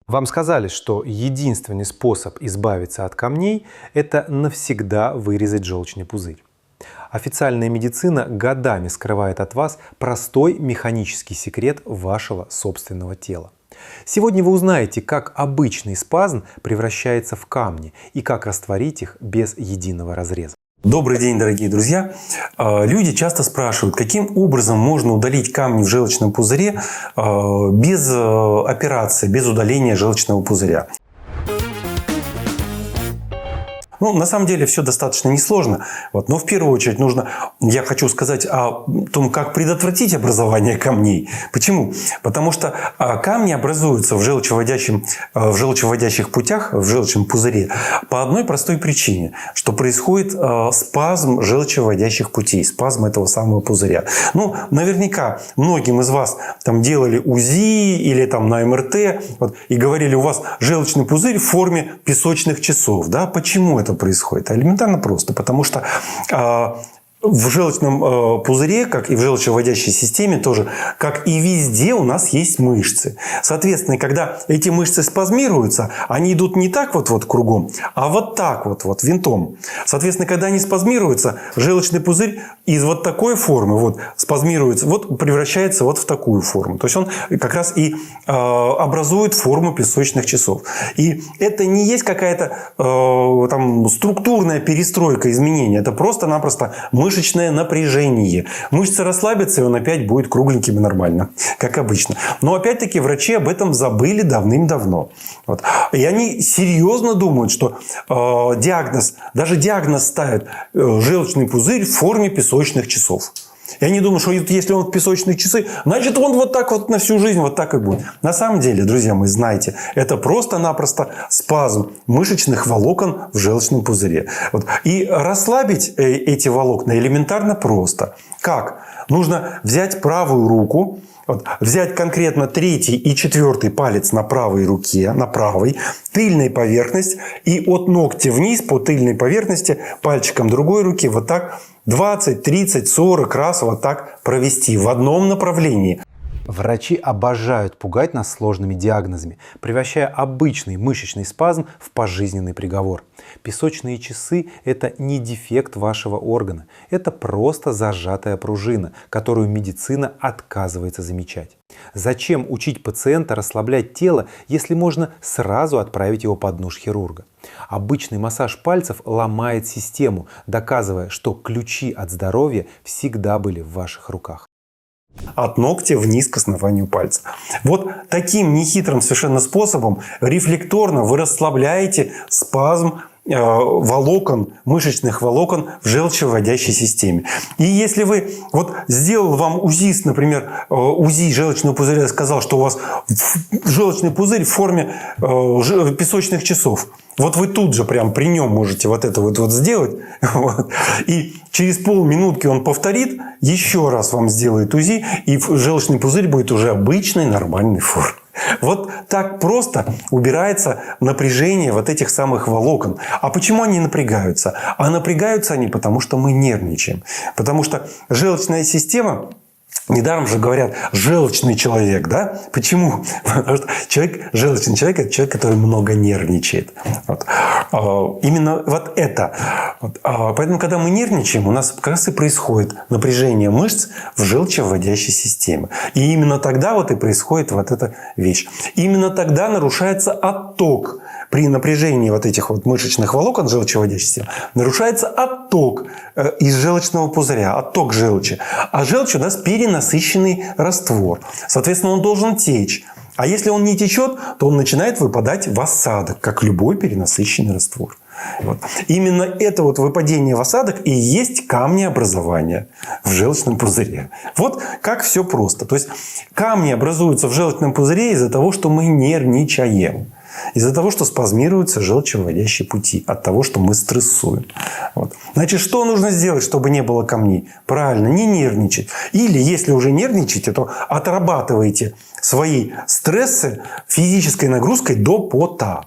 Вам сказали, что единственный способ избавиться от камней – это навсегда вырезать желчный пузырь. Официальная медицина годами скрывает от вас простой механический секрет вашего собственного тела. Сегодня вы узнаете, как обычный спазм превращается в камни и как растворить их без единого разреза. Добрый день, дорогие друзья! Люди часто спрашивают, каким образом можно удалить камни в желчном пузыре без операции, без удаления желчного пузыря. На самом деле все достаточно несложно. Но в первую очередь я хочу сказать о том, как предотвратить образование камней. Почему? Потому что камни образуются в желчевыводящих путях, в желчном пузыре по одной простой причине, что происходит спазм желчевыводящих путей, спазм этого самого пузыря. Наверняка многим из вас делали УЗИ или на МРТ и говорили, у вас желчный пузырь в форме песочных часов. Да? Почему это происходит? Элементарно просто. Потому что в желчном пузыре, как и в желчевыводящей системе тоже, как и везде, у нас есть мышцы. Соответственно, когда эти мышцы спазмируются, они идут не так вот кругом, а вот так вот винтом. Соответственно, когда они спазмируются, желчный пузырь из такой формы спазмируется, превращается в такую форму. То есть он как раз и образует форму песочных часов. И это не есть какая-то структурная перестройка, изменения. Это просто-напросто мышечное напряжение. Мышцы расслабятся, и он опять будет кругленьким и нормально, как обычно. Но опять-таки врачи об этом забыли давным-давно. И они серьезно думают, что даже диагноз ставят желчный пузырь в форме песочных часов. И они думают, что если он в песочные часы, значит он так на всю жизнь так и будет. На самом деле, друзья мои, знаете, это просто-напросто спазм мышечных волокон в желчном пузыре. И расслабить эти волокна элементарно просто. Как? Нужно взять правую руку, взять конкретно 3-й и 4-й палец на правой руке, на правой, тыльной поверхность, и от ногтя вниз по тыльной поверхности пальчиком другой руки 20, 30, 40 раз провести в одном направлении. Врачи обожают пугать нас сложными диагнозами, превращая обычный мышечный спазм в пожизненный приговор. Песочные часы – это не дефект вашего органа, это просто зажатая пружина, которую медицина отказывается замечать. Зачем учить пациента расслаблять тело, если можно сразу отправить его под нож хирурга? Обычный массаж пальцев ломает систему, доказывая, что ключи от здоровья всегда были в ваших руках. От ногтя вниз к основанию пальца. Таким нехитрым совершенно способом рефлекторно вы расслабляете спазм волокон, мышечных волокон в желчевыводящей системе. И если вы, сделал вам УЗИст, например, УЗИ желчного пузыря, сказал, что у вас желчный пузырь в форме песочных часов. Вы тут же прям при нем можете это сделать. И через полминутки он повторит, еще раз вам сделает УЗИ, и желчный пузырь будет уже обычной нормальной формы. Так просто убирается напряжение этих самых волокон. А почему они напрягаются? А напрягаются они потому, что мы нервничаем. Потому что желчная система... Недаром же говорят «желчный человек». Да? Почему? Потому что желчный человек – это человек, который много нервничает. Именно это. Поэтому, когда мы нервничаем, у нас как раз и происходит напряжение мышц в желчевыводящей системе. И именно тогда и происходит эта вещь. Именно тогда нарушается отток. При напряжении этих мышечных волокон желчевыводящей системы нарушается отток из желчного пузыря, отток желчи. А желчь у нас перенасыщенный раствор. Соответственно, он должен течь. А если он не течет, то он начинает выпадать в осадок, как любой перенасыщенный раствор. Именно это выпадение в осадок и есть камнеобразование в желчном пузыре. Как все просто. То есть камни образуются в желчном пузыре из-за того, что мы нервничаем. Из-за того, что спазмируются желчевыводящие пути. От того, что мы стрессуем. Значит, что нужно сделать, чтобы не было камней? Правильно, не нервничать. Или, если уже нервничаете, то отрабатывайте свои стрессы физической нагрузкой до пота.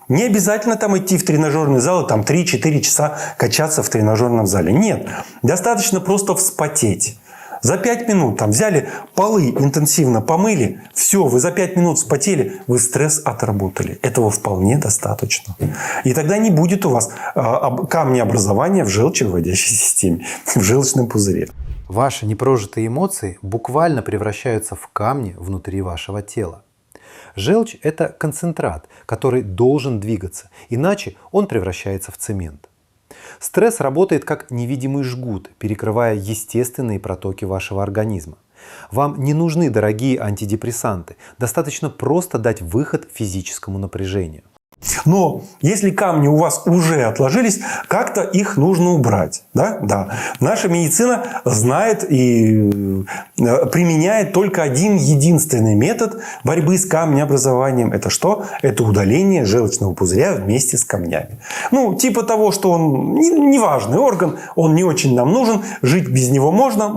Не обязательно идти в тренажерный зал и 3-4 часа качаться в тренажерном зале. Нет. Достаточно просто вспотеть. За 5 минут там взяли, полы интенсивно помыли, все, вы за 5 минут вспотели, вы стресс отработали. Этого вполне достаточно. И тогда не будет у вас камнеобразования в желчевыводящей системе, в желчном пузыре. Ваши непрожитые эмоции буквально превращаются в камни внутри вашего тела. Желчь – это концентрат, который должен двигаться, иначе он превращается в цемент. Стресс работает как невидимый жгут, перекрывая естественные протоки вашего организма. Вам не нужны дорогие антидепрессанты, достаточно просто дать выход физическому напряжению. Но если камни у вас уже отложились, как-то их нужно убрать. Да? Да. Наша медицина знает и применяет только один единственный метод борьбы с камнеобразованием. Это что? Это удаление желчного пузыря вместе с камнями. Ну, типа того, что он неважный орган, он не очень нам нужен, жить без него можно.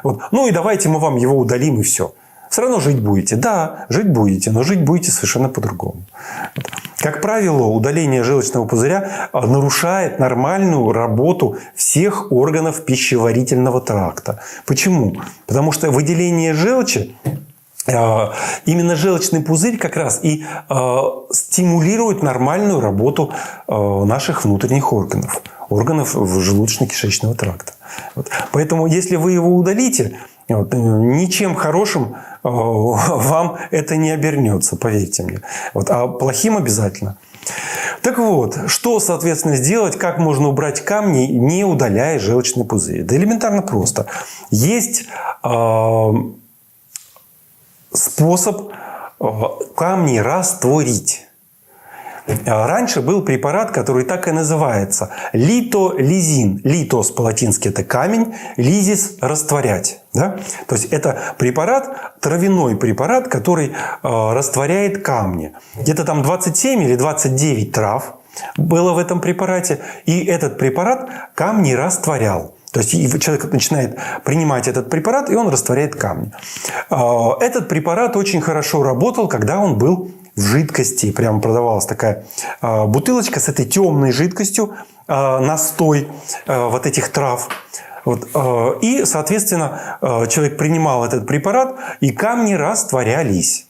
Вот. Ну и давайте мы вам его удалим и все. Все равно жить будете. Да, жить будете, но жить будете совершенно по-другому. Как правило, удаление желчного пузыря нарушает нормальную работу всех органов пищеварительного тракта. Почему? Потому что выделение желчи, именно желчный пузырь как раз и стимулирует нормальную работу наших внутренних органов желудочно-кишечного тракта. Вот. Поэтому, если вы его удалите, ничем хорошим вам это не обернется, поверьте мне. Вот, а плохим обязательно. Так вот, что, соответственно, сделать, как можно убрать камни, не удаляя желчный пузырь? Да элементарно просто. Есть способ камни растворить. Раньше был препарат, который так и называется – литолизин. Литос по-латински – это камень, лизис – растворять. Да? То есть это препарат, травяной препарат, который растворяет камни. Где-то там 27 или 29 трав было в этом препарате. И этот препарат камни растворял. То есть человек начинает принимать этот препарат, и он растворяет камни. Этот препарат очень хорошо работал, когда он был в жидкости. Прямо продавалась такая бутылочка с этой темной жидкостью, настой вот этих трав. Вот. И, соответственно, человек принимал этот препарат, и камни растворялись.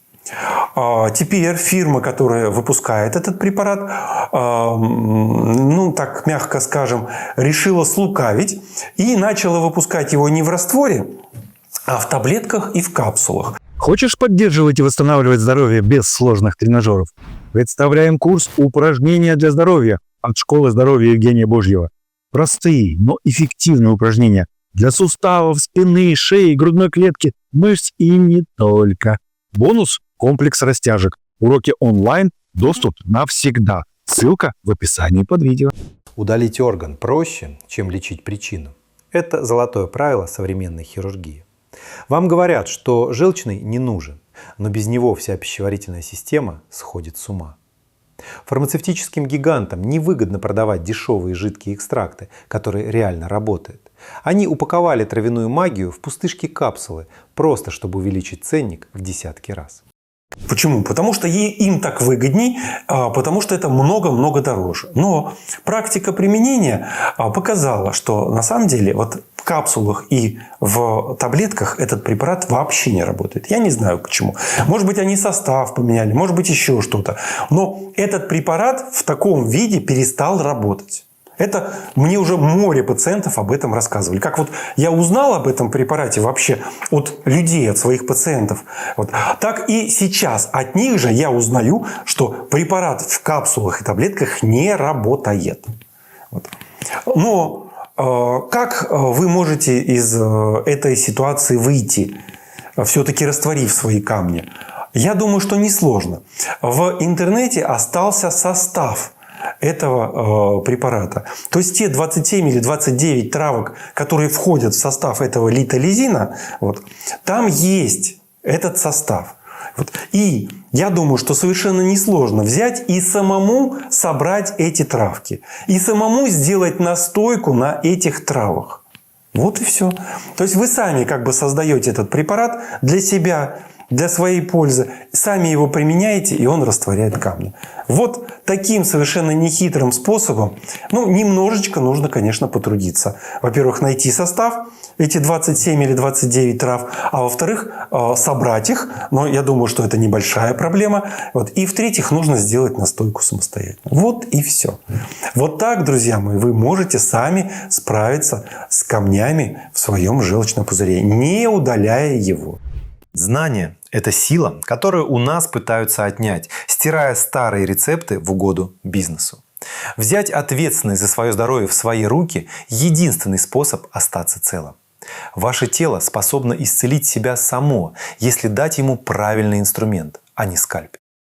Теперь фирма, которая выпускает этот препарат, ну, так мягко скажем, решила слукавить и начала выпускать его не в растворе, а в таблетках и в капсулах. Хочешь поддерживать и восстанавливать здоровье без сложных тренажеров? Представляем курс «Упражнения для здоровья» от Школы здоровья Евгения Божьего. Простые, но эффективные упражнения для суставов, спины, шеи, грудной клетки, мышц и не только. Бонус – комплекс растяжек. Уроки онлайн, доступ навсегда. Ссылка в описании под видео. Удалить орган проще, чем лечить причину. Это золотое правило современной хирургии. Вам говорят, что желчный не нужен, но без него вся пищеварительная система сходит с ума. Фармацевтическим гигантам невыгодно продавать дешевые жидкие экстракты, которые реально работают. Они упаковали травяную магию в пустышки капсулы, просто чтобы увеличить ценник в десятки раз. Почему? Потому что им так выгодней, потому что это много-много дороже. Но практика применения показала, что на самом деле вот в капсулах и в таблетках этот препарат вообще не работает. Я не знаю почему. Может быть, они состав поменяли, может быть, еще что-то. Но этот препарат в таком виде перестал работать. Это мне уже море пациентов об этом рассказывали. Как вот я узнал об этом препарате вообще от людей, от своих пациентов, вот, так и сейчас от них же я узнаю, что препарат в капсулах и таблетках не работает. Вот. Но как вы можете из этой ситуации выйти, все-таки растворив свои камни? Я думаю, что несложно. В интернете остался состав этого препарата. То есть те 27 или 29 травок, которые входят в состав этого литолизина, вот, там есть этот состав. Вот. И я думаю, что совершенно несложно взять и самому собрать эти травки. И самому сделать настойку на этих травах. Вот и все. То есть вы сами как бы создаете этот препарат для себя. для своей пользы. Сами его применяете, и он растворяет камни. Вот таким совершенно нехитрым способом, немножечко нужно, конечно, потрудиться. Во-первых, найти состав, эти 27 или 29 трав, а во-вторых, собрать их. Но я думаю, что это небольшая проблема. И в-третьих, нужно сделать настойку самостоятельно. Вот и все. Вот так, друзья мои, вы можете сами справиться с камнями в своем желчном пузыре, не удаляя его. Знание – это сила, которую у нас пытаются отнять, стирая старые рецепты в угоду бизнесу. Взять ответственность за свое здоровье в свои руки – единственный способ остаться целым. Ваше тело способно исцелить себя само, если дать ему правильный инструмент, а не скальпель.